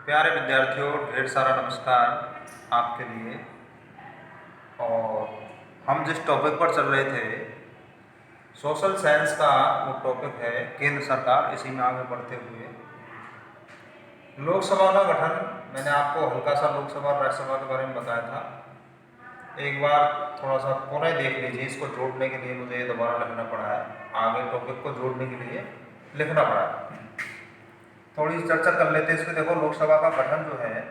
प्यारे विद्यार्थियों, ढेर सारा नमस्कार आपके लिए। और हम जिस टॉपिक पर चल रहे थे, सोशल साइंस का वो टॉपिक है केंद्र सरकार। इसी में आगे बढ़ते हुए लोकसभा का गठन, मैंने आपको हल्का सा लोकसभा और राज्यसभा के बारे में बताया था। एक बार थोड़ा सा पुनः देख लीजिए। इसको जोड़ने के लिए मुझे दोबारा लिखना पड़ा है, आगे टॉपिक को जोड़ने के लिए लिखना पड़ा है। थोड़ी चर्चा कर लेते हैं इसमें। देखो, लोकसभा का गठन जो है,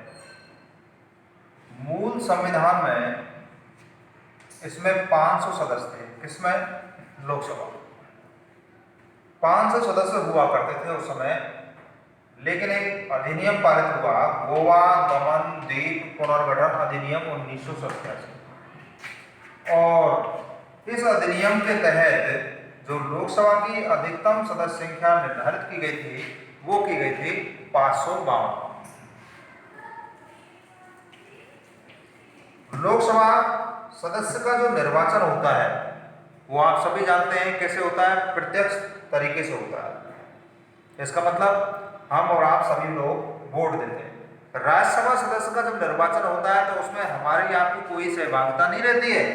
मूल संविधान में इसमें 500 सदस्य थे। किसमें? लोकसभा 500 सदस्य हुआ करते थे उस समय। लेकिन एक अधिनियम पारित हुआ, गोवा दमन द्वीप पुनर्गठन अधिनियम 1987। और इस अधिनियम के तहत जो लोकसभा की अधिकतम सदस्य संख्या निर्धारित की गई थी, वो की गई थी 552। लोकसभा सदस्य का जो निर्वाचन होता है वो आप सभी जानते हैं कैसे होता है, प्रत्यक्ष तरीके से होता है। इसका मतलब हम और आप सभी लोग वोट देते हैं। राज्यसभा सदस्य का जब निर्वाचन होता है तो उसमें हमारी आपकी कोई सहभागिता नहीं रहती है।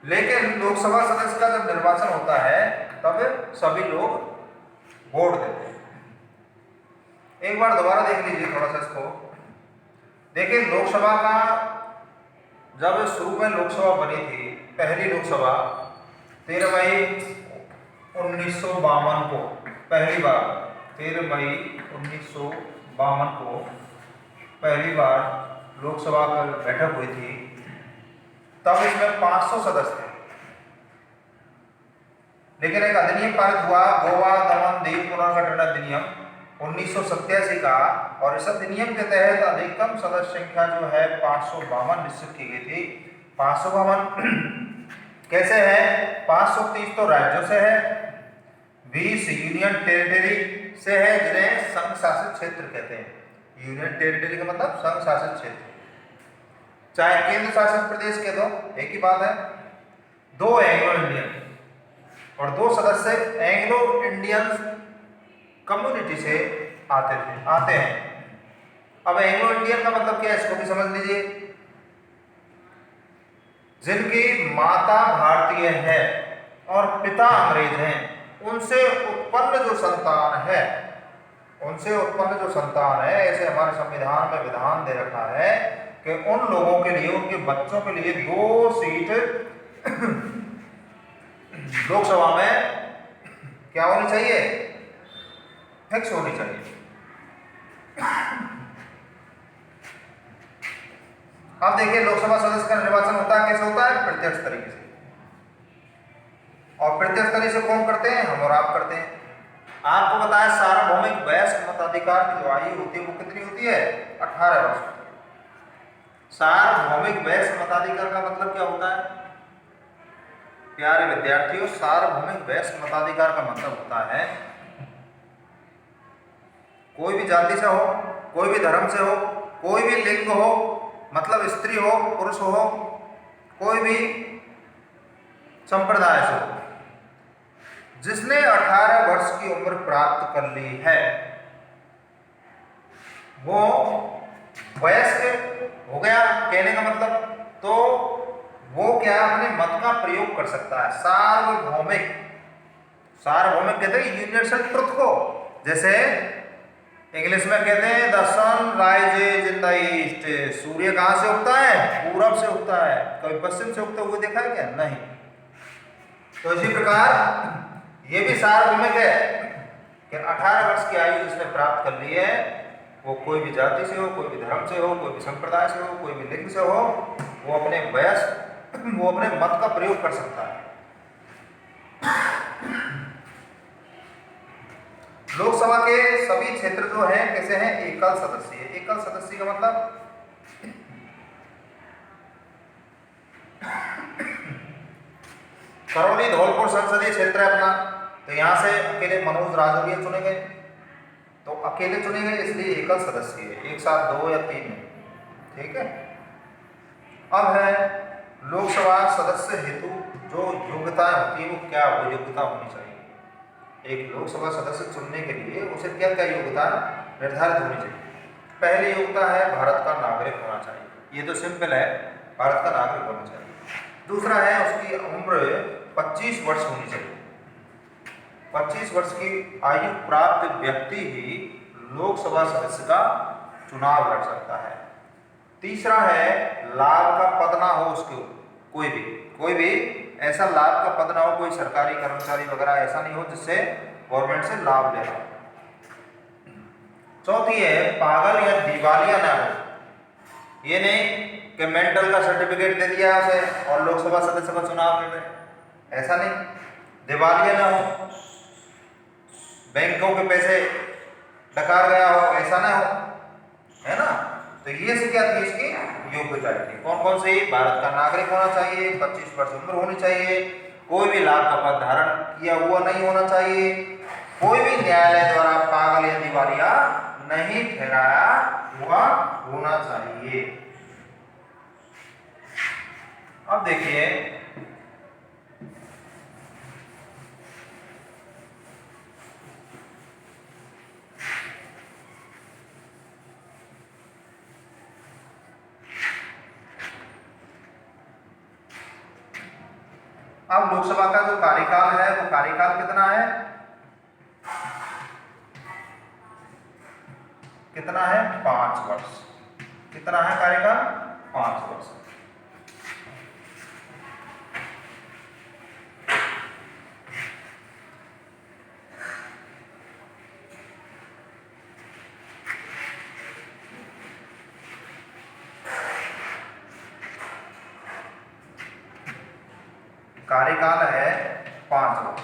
लेकिन लोकसभा सदस्य का जब निर्वाचन होता है तब सभी लोग वोट देते हैं। एक बार दोबारा देख लीजिए थोड़ा सा इसको। देखिए, लोकसभा का जब शुरू में लोकसभा बनी थी, पहली लोकसभा 13 मई 1952 को, पहली बार 13 मई 1952 को पहली बार लोकसभा का बैठक हुई थी। तब इसमें 500 सदस्य थे। लेकिन एक अधिनियम पारित हुआ, गोवा दमन द्वीप पुनर्गठन अधिनियम 1987 का, और इस अधिनियम के तहत अधिकतम सदस्य संख्या जो है 552 निश्चित की गई थी। 552 कैसे है? 530 तो राज्यों से है, 20 यूनियन टेरिटरी से है, जिन्हें संघ शासित क्षेत्र कहते हैं। यूनियन टेरिटरी का मतलब संघ शासित क्षेत्र, चाहे केंद्र शासित प्रदेश के दो, एक ही बात है। 2 एंग्लो इंडियन और 2 सदस्य एंग्लो इंडियन कम्युनिटी से आते हैं। अब एंग्लो इंडियन का मतलब क्या है, इसको भी समझ लीजिए। जिनकी माता भारतीय है और पिता अंग्रेज हैं, उनसे उत्पन्न जो संतान है, ऐसे हमारे संविधान में विधान दे रखा है कि उन लोगों के लिए, उनके बच्चों के लिए 2 सीट लोकसभा में क्या होनी चाहिए? फिक्स होनी चाहिए। अब देखिए, लोकसभा सदस्य का निर्वाचन होता है, कैसे होता है? प्रत्यक्ष तरीके से। और प्रत्यक्ष तरीके से कौन करते हैं? हम और आप करते हैं। आपको बताया, सार्वभौमिक वयस्क मताधिकार की जो आयु होती है वो कितनी होती है? 18 वर्ष होती है। सार्वभौमिक वयस्क मताधिकार का मतलब क्या होता है प्यारे विद्यार्थियों? सार्वभौमिक वयस्क मताधिकार का मतलब होता है कोई भी जाति से हो, कोई भी धर्म से हो, कोई भी लिंग हो, मतलब स्त्री हो पुरुष हो, कोई भी संप्रदाय से हो, जिसने 18 वर्ष की उम्र प्राप्त कर ली है, वो वयस्क हो गया। कहने का मतलब तो वो क्या अपने मत का प्रयोग कर सकता है। सार्वभौमिक कहते हैं यूनिवर्सल ट्रुथ को। जैसे इंग्लिश में कहते हैं the sun rises in the east. सूर्य कहाँ से उगता है? पूरब से उगता है। कभी पश्चिम से उगते हुए देखा है क्या? नहीं। तो इसी प्रकार ये भी सार्वभौमिक है कि 18 वर्ष की आयु जिसने प्राप्त कर ली है, वो कोई भी जाति से हो, कोई भी धर्म से हो, कोई भी संप्रदाय से हो, कोई भी लिंग से हो, वो अपने मत का प्रयोग कर सकता है। लोकसभा के सभी क्षेत्र जो हैं कैसे हैं? एकल सदस्यीय। एकल सदस्य का मतलब करौली धौलपुर संसदीय क्षेत्र है अपना, तो यहां से अकेले मनोज राजौरिया चुने गए, तो अकेले चुने गए, इसलिए एकल सदस्यीय। एक साथ 2 या 3 है, ठीक है। अब है लोकसभा सदस्य हेतु जो योग्यता होती है, वो क्या वो योग्यता होनी चाहिए? एक लोकसभा सदस्य चुनने के लिए उसे क्या क्या योग्यता निर्धारित होनी चाहिए? पहली योग्यता है भारत का नागरिक होना चाहिए, ये तो सिंपल है, भारत का नागरिक होना चाहिए। दूसरा है उसकी उम्र 25 वर्ष होनी चाहिए, 25 वर्ष की आयु प्राप्त व्यक्ति ही लोकसभा सदस्य का चुनाव लड़ सकता है। तीसरा है लाभ का पद ना हो उसके, कोई भी ऐसा लाभ का पद ना हो, कोई सरकारी कर्मचारी वगैरह ऐसा नहीं हो जिससे गवर्नमेंट से लाभ ले रहा हो। चौथी है पागल या दिवालिया ना हो, ये नहीं कि मेंटल का सर्टिफिकेट दे दिया उसे और लोकसभा सदस्य का चुनाव लड़ रहे, ऐसा नहीं। दिवालिया ना हो, बैंकों के पैसे डकार गया हो, ऐसा ना हो, है ना। तो ये से क्या थी इसकी योग्यता थी। कौन कौन सी? भारत का नागरिक होना चाहिए, 25 वर्ष उम्र होनी चाहिए, कोई भी लाभ का पद धारण किया हुआ नहीं होना चाहिए, कोई भी न्यायालय द्वारा पागल या दिवालिया नहीं ठहराया हुआ होना चाहिए। अब देखिए अब लोकसभा का जो कार्यकाल है वो कार्यकाल कितना है? कितना है? 5 वर्ष। कितना है कार्यकाल? 5 वर्ष। कार्यकाल है 5 वर्ष।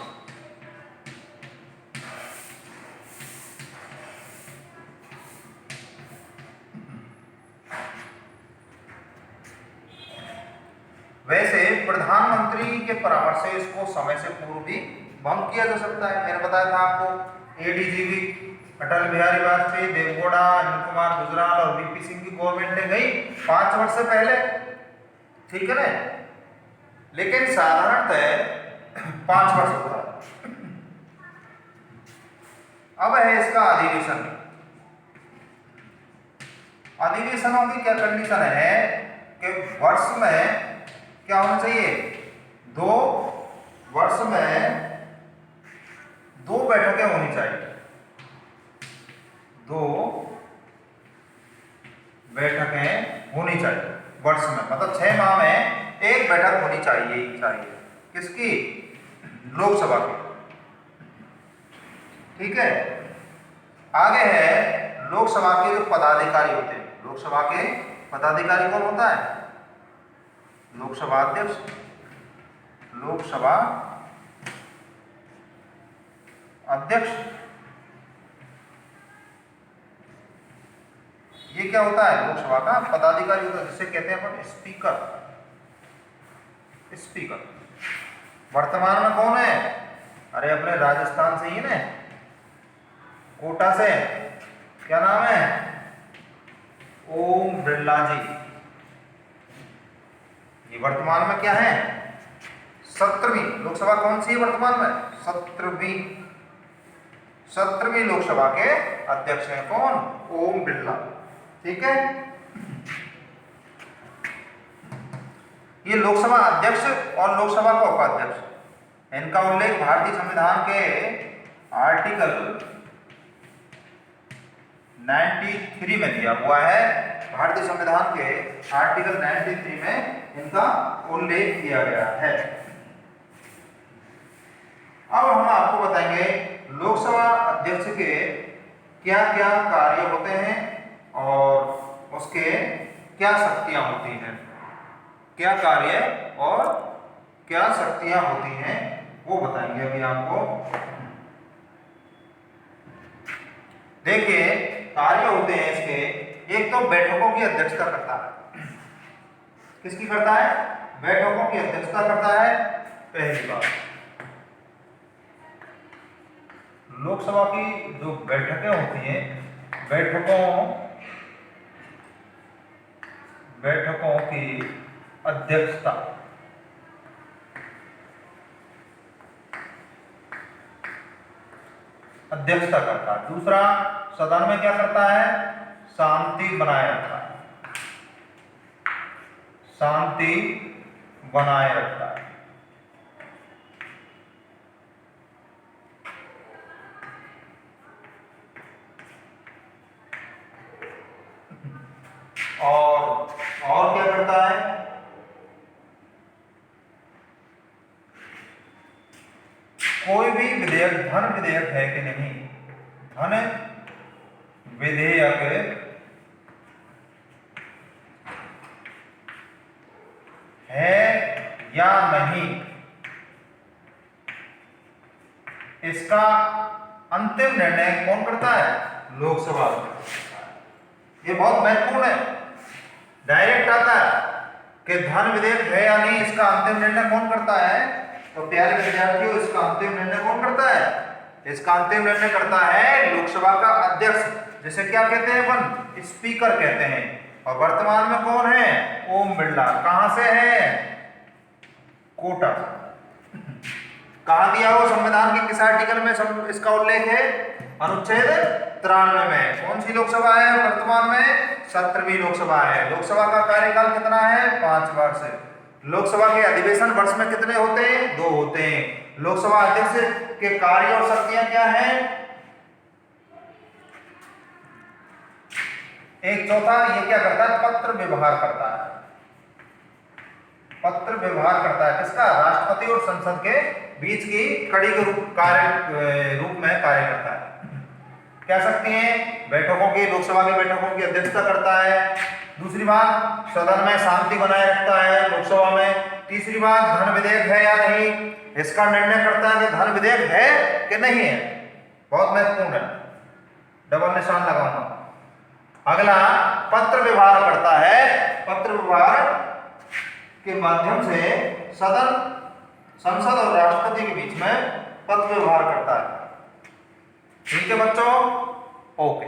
वैसे प्रधानमंत्री के परामर्श से इसको समय से पूर्व भी भंग किया जा सकता है। मैंने बताया था आपको एडीजीपी अटल बिहारी वाजपेयी, देवगौड़ा, अनिल कुमार गुजराल और वीपी सिंह की गवर्नमेंट ने गई 5 वर्ष से पहले, ठीक है ना। लेकिन साधारणतः 5 वर्ष होता है। अब है इसका अधिवेशन। अधिवेशनों की क्या कंडीशन है कि वर्ष में क्या होना चाहिए? 2 वर्ष में 2 बैठकें होनी चाहिए, 2 बैठकें होनी चाहिए वर्ष में, मतलब 6 माह में 1 बैठक होनी चाहिए। किसकी? लोकसभा की, ठीक है। आगे है लोकसभा के जो पदाधिकारी होते हैं। लोकसभा के पदाधिकारी कौन होता है? लोकसभा अध्यक्ष, लोकसभा अध्यक्ष। ये क्या होता है? लोकसभा का पदाधिकारी होता है, जिसे कहते हैं अपन स्पीकर। स्पीकर वर्तमान में कौन है? अरे अपने राजस्थान से ही ना, कोटा से, क्या नाम है? ओम बिरला जी। ये वर्तमान में क्या है? 17वीं लोकसभा कौन सी है वर्तमान में? 17वीं लोकसभा के अध्यक्ष हैं कौन? ओम बिरला, ठीक है। ये लोकसभा अध्यक्ष और लोकसभा का उपाध्यक्ष, इनका उल्लेख भारतीय संविधान के आर्टिकल 93 में दिया हुआ है। भारतीय संविधान के आर्टिकल 93 में इनका उल्लेख किया गया है। अब हम आपको बताएंगे लोकसभा अध्यक्ष के क्या क्या कार्य होते हैं और उसके क्या शक्तियां होती हैं। क्या कार्य और क्या शक्तियां होती हैं वो बताएंगे अभी आपको। देखिए कार्य होते हैं इसके, एक तो बैठकों की अध्यक्षता करता है। किसकी करता है? बैठकों की अध्यक्षता करता है। पहली बात, लोकसभा की जो बैठकें होती हैं, बैठकों की अध्यक्षता करता है। दूसरा, सदन में क्या करता है? शांति बनाए रखता है, शांति बनाए रखता है। और क्या करता है? कोई भी विधेयक धन विधेयक है कि नहीं, धन विधेयक है या नहीं, इसका अंतिम निर्णय कौन करता है? लोकसभा। ये बहुत महत्वपूर्ण है, डायरेक्ट आता है कि धन विधेयक है या नहीं, इसका अंतिम निर्णय कौन करता है? तो प्यारे विद्यार्थियों, इसका अंतिम निर्णय कौन करता है? इसका अंतिम निर्णय करता है लोकसभा का अध्यक्ष, जिसे क्या कहते हैं अपन? स्पीकर कहते हैं। और वर्तमान में कौन है? ओम बिरला। कहां से है? कोटा। कहां दिया हो? संविधान के किस आर्टिकल में इसका उल्लेख है? अनुच्छेद 93 में। कौन सी लोकसभा है वर्तमान में? 17वीं लोकसभा है। लोकसभा का कार्यकाल कितना है? 5 वर्ष। लोकसभा के अधिवेशन वर्ष में कितने होते हैं? 2 होते हैं। लोकसभा अध्यक्ष के कार्य और शक्तियां क्या हैं? एक चौथा ये क्या करता है? पत्र व्यवहार करता है, पत्र व्यवहार करता है। किसका? राष्ट्रपति और संसद के बीच की कड़ी के रूप में कार्य करता है। क्या शक्ति है? बैठकों की, लोकसभा की बैठकों की अध्यक्षता करता है। दूसरी बात, सदन में शांति बनाए रखता है लोकसभा में। तीसरी बात, धन विधेयक है या नहीं, इसका निर्णय करता है कि धन विधेयक है कि नहीं है। बहुत महत्वपूर्ण है, डबल निशान लगाऊंगा। अगला, पत्र व्यवहार करता है। पत्र व्यवहार के माध्यम से सदन, संसद और राष्ट्रपति के बीच में पत्र व्यवहार करता है। ठीक है बच्चों, ओके।